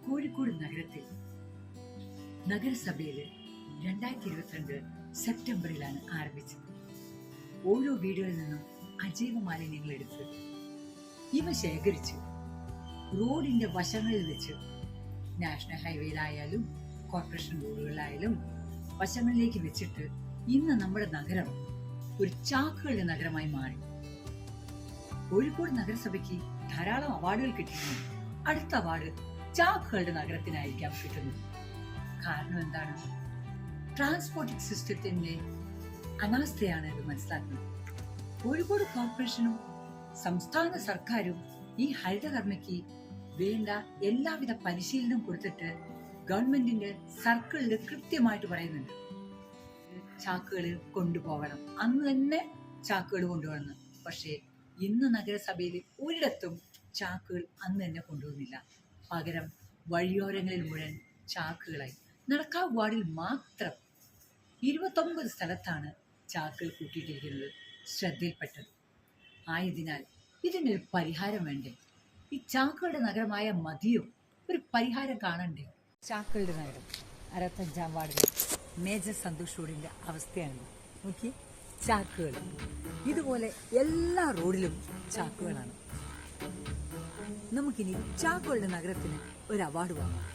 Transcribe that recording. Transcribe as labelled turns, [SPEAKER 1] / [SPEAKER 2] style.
[SPEAKER 1] കോഴിക്കോട് നഗരത്തിൽ നഗരസഭയില് 2022 സെപ്റ്റംബറിലാണ് ആരംഭിച്ചത്. ഓരോ വീടുകളിൽ നിന്നും അജൈവ മാലിന്യങ്ങൾ എടുത്ത് ഇവ ശേഖരിച്ച് റോഡിന്റെ വശങ്ങളിൽ വെച്ച് നാഷണൽ ഹൈവേയിലായാലും കോർപ്പറേഷൻ റോഡുകളിലായാലും വശങ്ങളിലേക്ക് വെച്ചിട്ട് ഇന്ന് നമ്മുടെ നഗരം ഒരു ചാക്കുകളുടെ നഗരമായി മാറി. കോഴിക്കോട് നഗരസഭയ്ക്ക് ധാരാളം അവാർഡുകൾ കിട്ടിയിരുന്നു. അടുത്ത അവാർഡ് ചാക്കുകളുടെ നഗരത്തിനായിരിക്കാം കിട്ടുന്നത്. കാരണം എന്താണ്? ട്രാൻസ്പോർട്ടിംഗ് സിസ്റ്റത്തിന്റെ അനാസ്ഥയാണ് ഇത് മനസ്സിലാക്കുന്നത്. കോഴിക്കോട് കോർപ്പറേഷനും സംസ്ഥാന സർക്കാരും ഈ ഹരിതകർമ്മയ്ക്ക് വേണ്ട എല്ലാവിധ പരിശീലനം കൊടുത്തിട്ട് ഗവൺമെന്റിന്റെ സർക്കിളിൽ കൃത്യമായിട്ട് പറയുന്നുണ്ട്, ചാക്കുകൾ കൊണ്ടുപോകണം, അന്ന് തന്നെ ചാക്കുകൾ കൊണ്ടുപോകണം. പക്ഷേ ഇന്ന് നഗരസഭയിൽ ഒരിടത്തും ചാക്കുകൾ അന്ന് തന്നെ കൊണ്ടുപോകുന്നില്ല. പകരം വഴിയോരങ്ങളിൽ മുഴുവൻ ചാക്കുകളായി. നടക്കാവ് വാർഡിൽ മാത്രം 29 സ്ഥലത്താണ് ചാക്കുകൾ കൂട്ടിയിട്ടിരിക്കുന്നത് ശ്രദ്ധയിൽപ്പെട്ടത്. ആയതിനാൽ ഇതിനൊരു പരിഹാരം വേണ്ടേ? ഈ ചാക്കുകളുടെ നഗരമായ മതിയോ? ഒരു പരിഹാരം കാണണ്ടേ? ചാക്കുകളുടെ നഗരം 65 വാർഡിലെ മേജർ സന്തോഷ് റോഡിന്റെ അവസ്ഥയാണ്. നോക്കി, ചാക്കുകൾ ഇതുപോലെ എല്ലാ റോഡിലും ചാക്കുകളാണ്. നമുക്കിനി ചാക്കുകളുടെ നഗരത്തിന് ഒരു അവാർഡ് വാങ്ങാം.